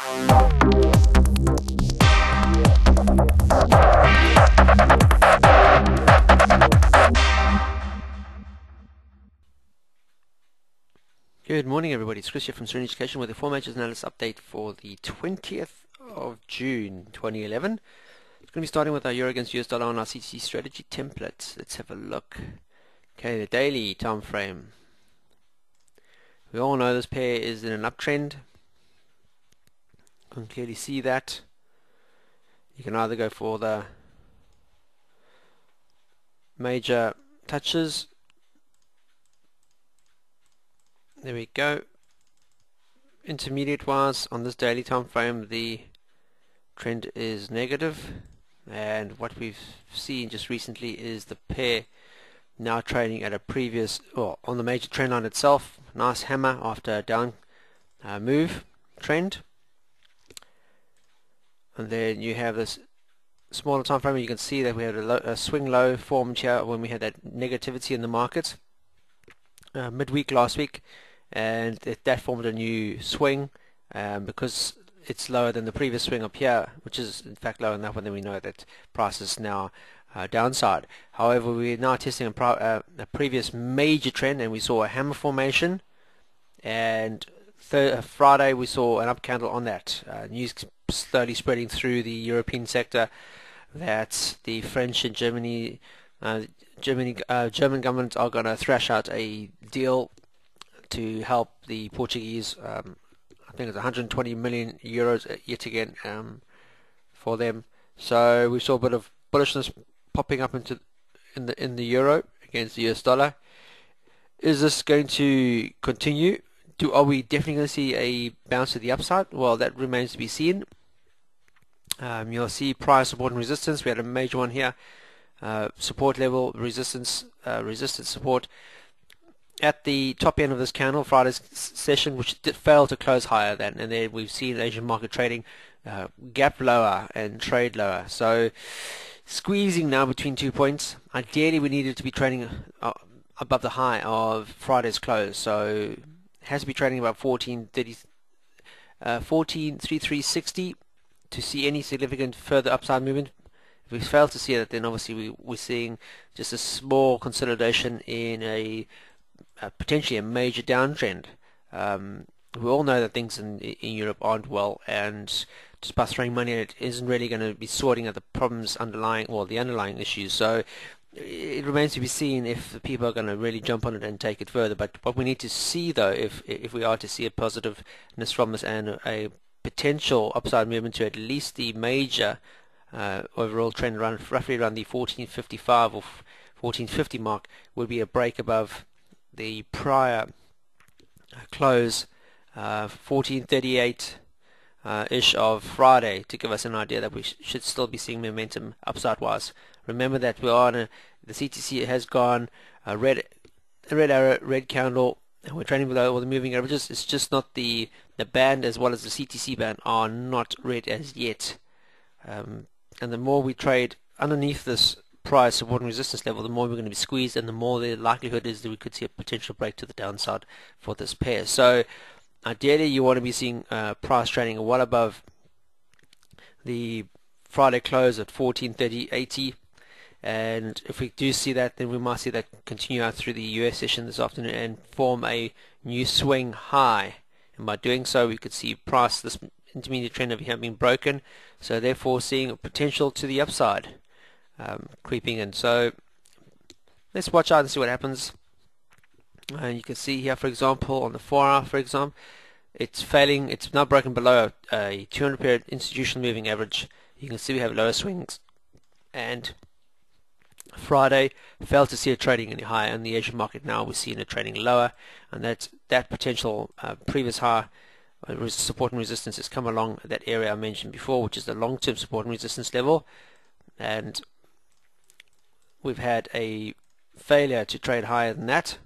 Good morning everybody, it's Chris here from Serene Education with the 4 Majors Analysis update for the 20th of June 2011. It's going to be starting with our Euro against US dollar on our CTC strategy template. Let's have a look. Okay, the daily time frame. We all know this pair is in an uptrend. You can clearly see that. You can either go for the major touches. There we go. Intermediate wise on this daily time frame the trend is negative, and what we've seen just recently is the pair now trading at a previous, or on the major trend line itself, nice hammer after a down move trend. And then you have this smaller time frame. You can see that we had a swing low formed here when we had that negativity in the market midweek last week, and that formed a new swing because it's lower than the previous swing up here, which is in fact lower enough, and then we know that price is now downside. However, we're now testing a previous major trend, and we saw a hammer formation, and Friday we saw an up candle on that. News slowly spreading through the European sector that the French and German government are going to thrash out a deal to help the Portuguese. I think it's 120 million euros yet again for them. So we saw a bit of bullishness popping up in the euro against the US dollar. Is this going to continue? Are we definitely going to see a bounce to the upside? Well, that remains to be seen. You'll see price support and resistance. We had a major one here. Support level, resistance support at the top end of this candle, Friday's session, which failed to close higher than, and then we've seen Asian market trading gap lower and trade lower. So squeezing now between 2 points. Ideally we needed to be trading above the high of Friday's close, so it has to be trading about 14.3360 to see any significant further upside movement. If we fail to see that, then obviously we're seeing just a small consolidation in a potentially a major downtrend. We all know that things in Europe aren't well, and just by throwing money at it isn't really going to be sorting out the problems underlying, or the underlying issues. So it remains to be seen if the people are going to really jump on it and take it further. But what we need to see, though, if we are to see a positiveness from this and a potential upside movement to at least the major overall trend roughly around the 1455 or 1450 mark, would be a break above the prior close 1438 ish of Friday, to give us an idea that we should still be seeing momentum upside wise. Remember that we are on the CTC has gone red arrow, red candle, and we're trading below all the moving averages. It's just not the band as well as the CTC band are not red as yet. And the more we trade underneath this price support and resistance level, the more we're going to be squeezed, and the more the likelihood is that we could see a potential break to the downside for this pair. So ideally you want to be seeing price trading well above the Friday close at 1430.80, and if we do see that, then we might see that continue out through the US session this afternoon and form a new swing high, and by doing so we could see price, this intermediate trend over here, being broken, so therefore seeing a potential to the upside creeping in. So let's watch out and see what happens. And you can see here, for example, on the 4 hour, for example, it's failing. It's now broken below a 200 period institutional moving average. You can see we have lower swings, and Friday failed to see a trading any higher in the Asian market. Now we're seeing it trading lower, and that potential previous high support and resistance has come along that area I mentioned before, which is the long-term support and resistance level, and we've had a failure to trade higher than that,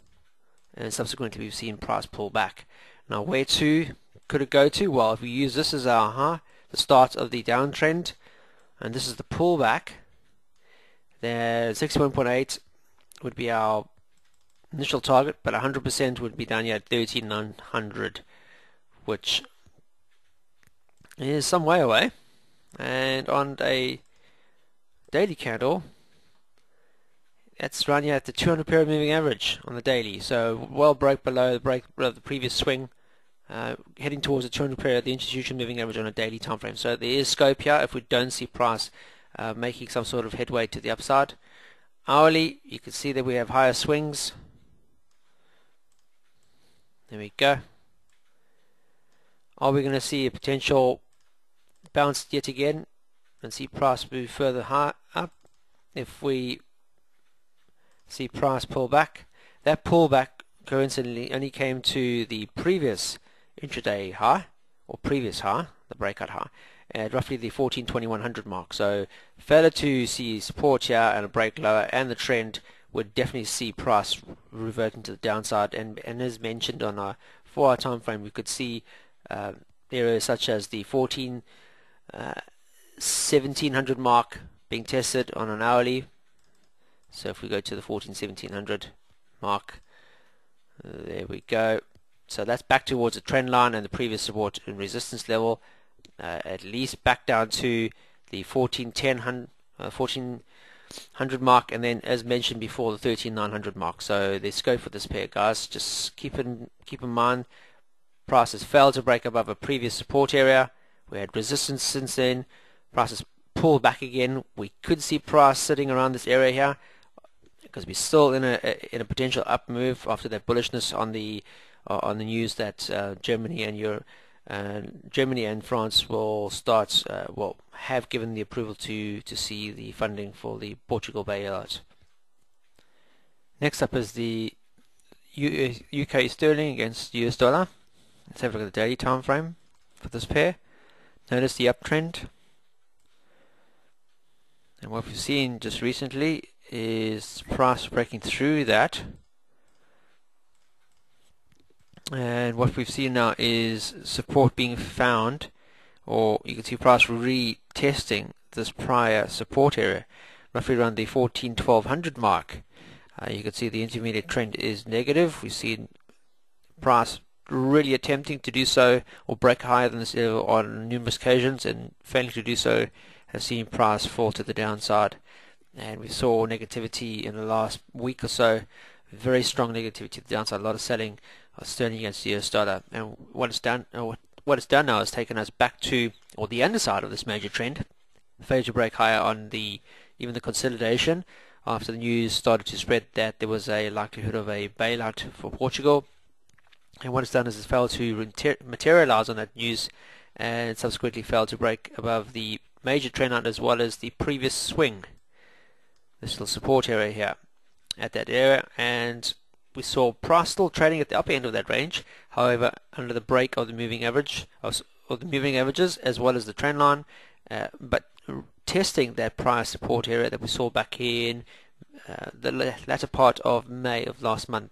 and subsequently we've seen price pull back. Now where to could it go to? Well, if we use this as our high, the start of the downtrend, and this is the pullback, then 61.8 would be our initial target, but 100% would be down here at 13,900, which is some way away, and on a daily candle, that's running at the 200 period moving average on the daily, so well broke below the break of the previous swing, heading towards the 200 period, the institutional moving average on a daily time frame. So there is scope here if we don't see price making some sort of headway to the upside. Hourly, you can see that we have higher swings. There we go. Are we going to see a potential bounce yet again and see price move further high up? If we see price pull back, that pullback coincidentally only came to the previous intraday high, or previous high, the breakout high, at roughly the 142100 mark. So failure to see support here and a break lower, and the trend would definitely see price reverting to the downside. And as mentioned on our 4-hour time frame, we could see areas such as the 1700 mark being tested on an hourly. So if we go to the 1700 mark, there we go. So that's back towards the trend line and the previous support and resistance level, at least back down to the 1400 mark, and then as mentioned before, the 13900 mark. So there's scope for this pair, guys. Just keep in mind, price has failed to break above a previous support area. We had resistance since then. Price has pulled back again. We could see price sitting around this area here, because we're still in a potential up move after that bullishness on the news that Germany and France will start have given the approval to see the funding for the Portugal bailout. Next up is the UK sterling against US dollar. Let's have a look at the daily time frame for this pair. Notice the uptrend, and what we've seen just recently is price breaking through that, and what we've seen now is support being found, or you can see price retesting this prior support area roughly around the 1200 mark. You can see the intermediate trend is negative. We've seen price really attempting to do so or break higher than this level on numerous occasions, and failing to do so has seen price fall to the downside. And we saw negativity in the last week or so, very strong negativity to the downside, a lot of selling of sterling against the US dollar. And what it's done now is taken us back to, or the underside of this major trend, failed to break higher on even the consolidation after the news started to spread that there was a likelihood of a bailout for Portugal. And what it's done is it's failed to materialize on that news, and subsequently failed to break above the major trend line as well as the previous swing. This little support area here at that area, and we saw price still trading at the upper end of that range. However, under the break of the moving average of the moving averages as well as the trend line, but testing that price support area that we saw back in the latter part of May of last month.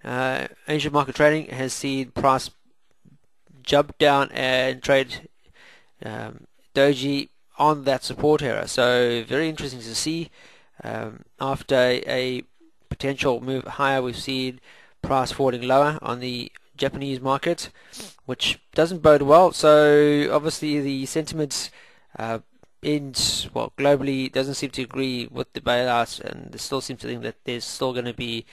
Asian market trading has seen price jump down and trade doji on that support area. So very interesting to see. After a potential move higher, we've seen price falling lower on the Japanese market, which doesn't bode well. So obviously the sentiment globally doesn't seem to agree with the bailouts, and they still seem to think that there's still going to be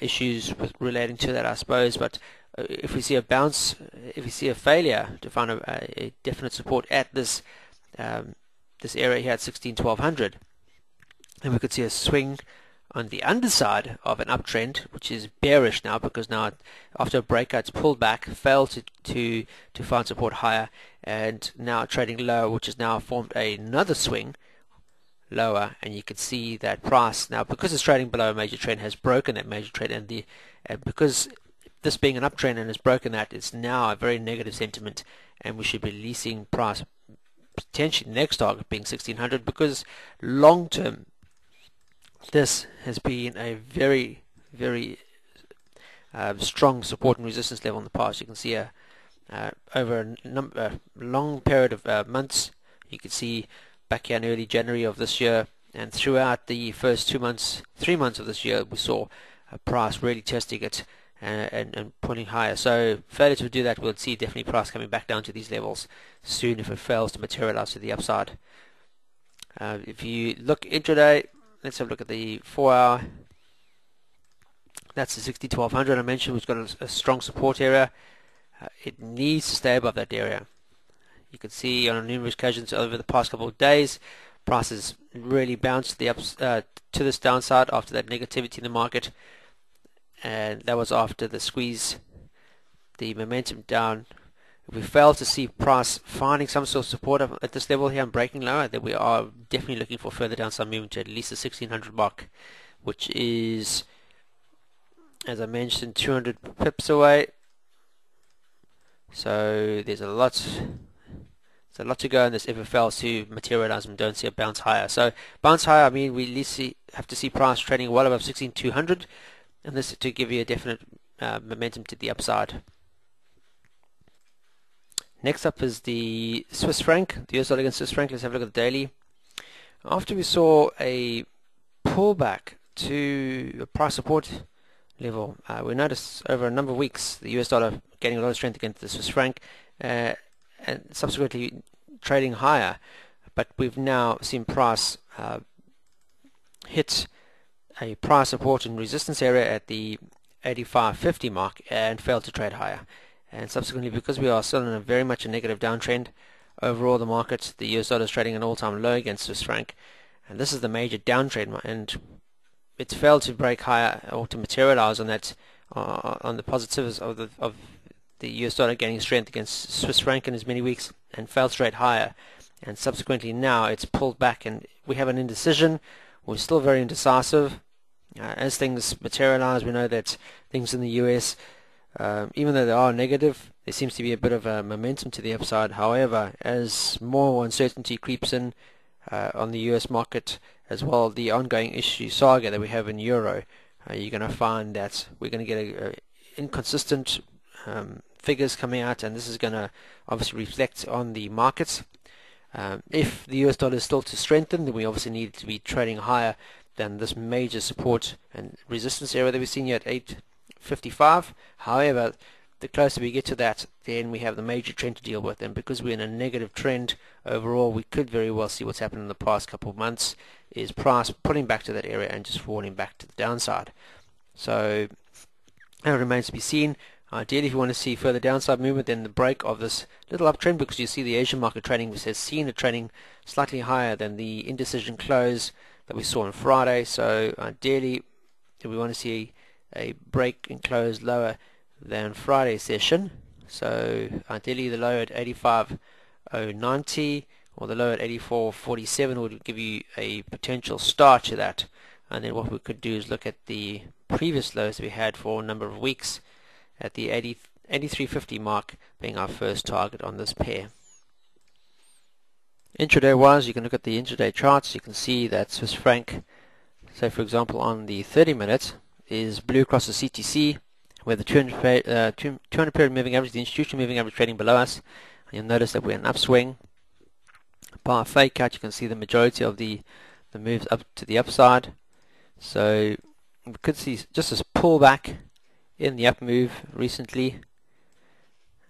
issues relating to that, I suppose. But if we see a bounce, if we see a failure to find a definite support at this area here at 1200, then we could see a swing on the underside of an uptrend, which is bearish now, because now after a breakout it's pulled back, failed to find support higher, and now trading lower, which has now formed another swing lower. And you can see that price now, because it's trading below a major trend, has broken that major trend, and because this being an uptrend and has broken that, it's now a very negative sentiment, and we should be releasing price potentially next target being 1600, because long term this has been a very, very strong support and resistance level in the past. You can see over a long period of months. You can see back here in early January of this year, and throughout the first 3 months of this year, we saw a price really testing it and pulling higher. So failure to do that, we'll see definitely price coming back down to these levels soon if it fails to materialize to the upside. If you look intraday, let's have a look at the 4-hour. That's the 60-1200 I mentioned, which got a strong support area. It needs to stay above that area. You can see on numerous occasions over the past couple of days, prices really bounced to this downside after that negativity in the market, and that was after the squeeze, the momentum down. If we fail to see price finding some sort of support at this level here and breaking lower, then we are definitely looking for further downside movement to at least the 1600 mark, which is, as I mentioned, 200 pips away. So there's a lot to go, and this if it fails to materialize and don't see a bounce higher. So bounce higher, I mean, we at least have to see price trading well above 16,200, and this to give you a definite momentum to the upside. Next up is the Swiss franc, the US dollar against Swiss franc. Let's have a look at the daily. After we saw a pullback to a price support level, we noticed over a number of weeks the US dollar gaining a lot of strength against the Swiss franc, and subsequently trading higher. But we've now seen price hit a price support and resistance area at the 85.50 mark and failed to trade higher. And subsequently, because we are still in very much a negative downtrend overall, the market, the US dollar is trading an all-time low against Swiss franc, and this is the major downtrend, and it's failed to break higher or to materialize on that on the positives of the US dollar gaining strength against Swiss franc in as many weeks, and failed to trade higher. And subsequently now it's pulled back, and we have an indecision. We're still very indecisive. As things materialize, we know that things in the US, even though they are negative, there seems to be a bit of a momentum to the upside. However, as more uncertainty creeps in on the US market, as well the ongoing issue saga that we have in euro, you're going to find that we're going to get inconsistent figures coming out, and this is going to obviously reflect on the markets. If the US dollar is still to strengthen, then we obviously need to be trading higher than this major support and resistance area that we've seen here at 8.55. However, the closer we get to that, then we have the major trend to deal with, and because we're in a negative trend overall, we could very well see what's happened in the past couple of months is price pulling back to that area and just falling back to the downside. So that remains to be seen. Ideally, if you want to see further downside movement, then the break of this little uptrend, because you see the Asian market trading has seen it trading slightly higher than the indecision close that we saw on Friday. So ideally, if we want to see a break and close lower than Friday's session, so ideally the low at 85.090 or the low at 84.47 would give you a potential start to that. And then what we could do is look at the previous lows we had for a number of weeks at the 83.50 mark being our first target on this pair. Intraday wise, you can look at the intraday charts. You can see that Swiss franc, say for example on the 30 minutes, is blue across the CTC, where the 200 period moving average, the institutional moving average trading below us. And you'll notice that we're in an upswing. Bar fake out, you can see the majority of the moves up to the upside. So we could see just this pullback in the up move recently.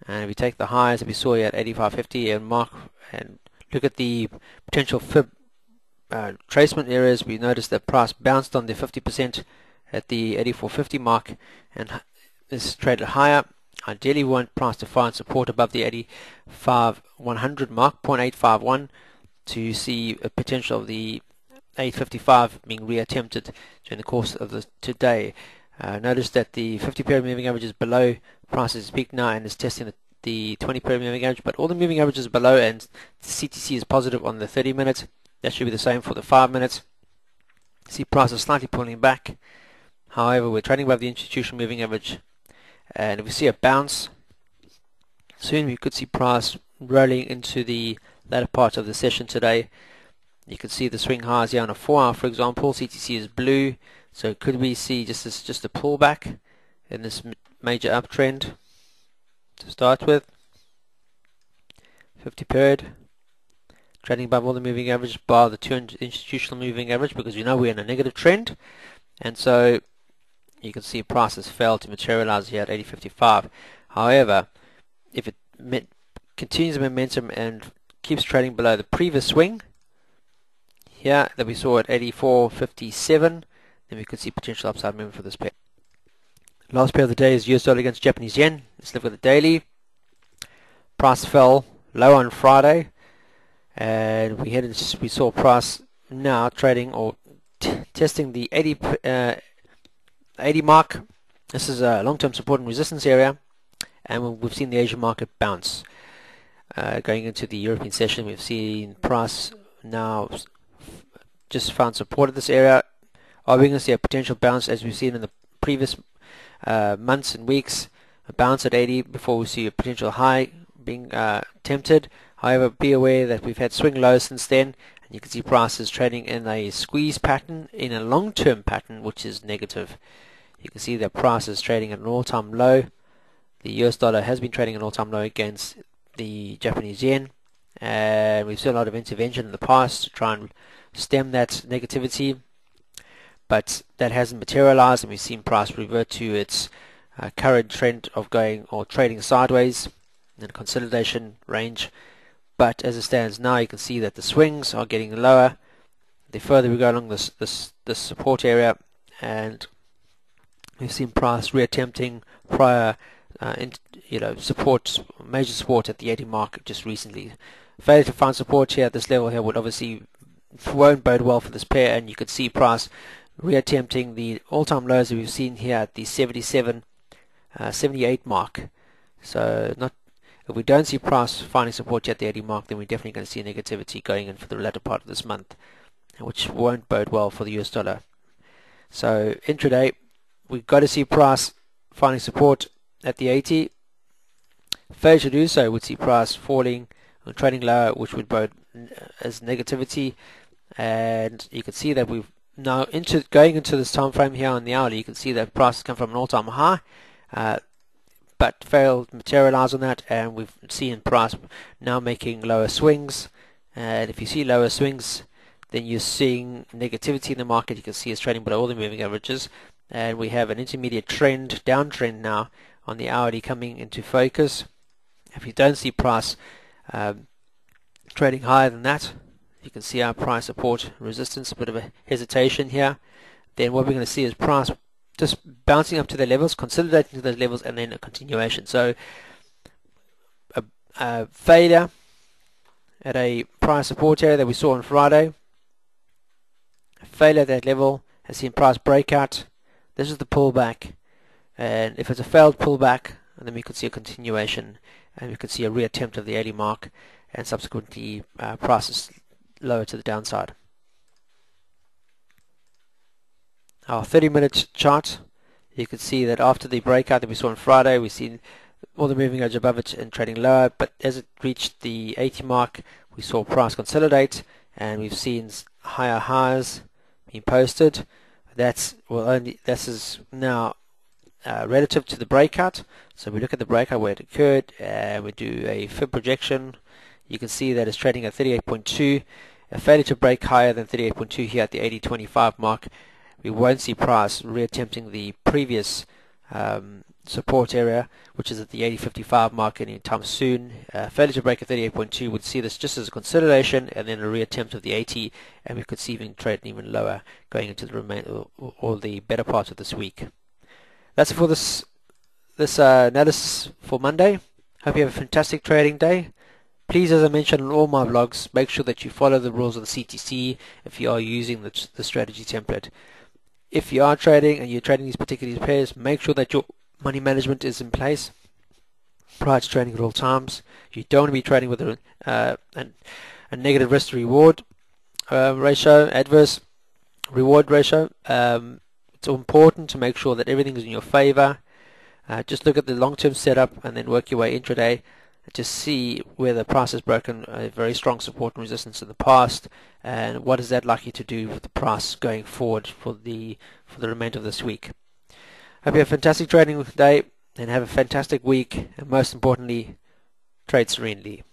And if we take the highs that we saw here at 85.50 and mark and look at the potential fib tracement areas, we noticed that price bounced on the 50% at the 84.50 mark and is traded higher. Ideally, we want price to find support above the 85.100 mark, 0.851, to see a potential of the 8.55 being reattempted during the course of today. Notice that the 50 period moving average is below price's peak now and is testing the 20 period moving average, but all the moving averages are below, and the CTC is positive on the 30 minutes. That should be the same for the 5 minutes. See price is slightly pulling back. However, we're trading above the institutional moving average, and if we see a bounce soon, we could see price rolling into the latter part of the session today. You can see the swing highs here on a 4-hour, for example. CTC is blue, so could we see just a pullback in this major uptrend to start with? 50 period trading above all the moving average, bar the 200 institutional moving average, because we know we're in a negative trend. And so you can see price has failed to materialize here at 80.55. However, if it continues the momentum and keeps trading below the previous swing here that we saw at 84.57, then we could see potential upside movement for this pair. Last pair of the day is US dollar against Japanese yen. Let's look at the daily. Price fell low on Friday, and we saw price now trading or testing the 80 mark. This is a long-term support and resistance area, and we've seen the Asian market bounce. Going into the European session, we've seen price now just found support at this area. Are we going to see a potential bounce as we've seen in the previous months and weeks? A bounce at 80 before we see a potential high being tempted. However, be aware that we've had swing lows since then, and you can see prices trading in a squeeze pattern, in a long-term pattern, which is negative. You can see that price is trading at an all-time low. The US dollar has been trading at an all-time low against the Japanese yen, and we've seen a lot of intervention in the past to try and stem that negativity, but that hasn't materialized, and we've seen price revert to its current trend of going or trading sideways in a consolidation range. But as it stands now, you can see that the swings are getting lower the further we go along this support area, and we've seen price reattempting prior major support at the 80 mark just recently. Failure to find support here at this level here would obviously won't bode well for this pair, and you could see price reattempting the all-time lows that we've seen here at the 78 mark. So if we don't see price finding support yet at the 80 mark, then we're definitely going to see negativity going in for the latter part of this month, which won't bode well for the US dollar. So intraday, we've got to see price finding support at the 80. Failure to do so would see price falling and trading lower, which would bode as negativity. And you can see that we've now going into this time frame here on the hourly, you can see that price has come from an all-time high, but failed to materialize on that, and we've seen price now making lower swings. And if you see lower swings, then you're seeing negativity in the market. You can see it's trading below all the moving averages, and we have an intermediate trend, downtrend now on the hourly coming into focus. If you don't see price trading higher than that, you can see our price support resistance, a bit of a hesitation here. Then what we're going to see is price just bouncing up to the levels, consolidating to those levels, and then a continuation. So a failure at a price support area that we saw on Friday. A failure at that level has seen price breakout. This is the pullback, and if it's a failed pullback, then we could see a continuation, and we could see a reattempt of the 80 mark, and subsequently prices lower to the downside. Our 30-minute chart, you can see that after the breakout that we saw on Friday, we've seen all the moving edge above it and trading lower, but as it reached the 80 mark, we saw price consolidate, and we've seen higher highs being posted. This is now relative to the breakout. So we look at the breakout where it occurred, and we do a fib projection. You can see that it's trading at 38.2. A failure to break higher than 38.2 here at the 80.25 mark, we won't see price reattempting the previous support area, which is at the 80.55 mark anytime soon. Failure to break at 38.2 would see this just as a consolidation and then a reattempt of the 80, and we could see even trade even lower going into the remainder or the better part of this week. That's it for this analysis for Monday. Hope you have a fantastic trading day. Please, as I mentioned in all my vlogs, make sure that you follow the rules of the CTC if you are using the strategy template. If you are trading and you're trading these particular pairs, make sure that your money management is in place prior to trading at all times. You don't want to be trading with a negative risk to reward ratio, adverse reward ratio. It's important to make sure that everything is in your favor. Just look at the long-term setup and then work your way intraday to see where the price has broken a very strong support and resistance in the past, and what is that likely to do with the price going forward for the remainder of this week. Hope you have a fantastic trading day and have a fantastic week, and most importantly, trade serenely.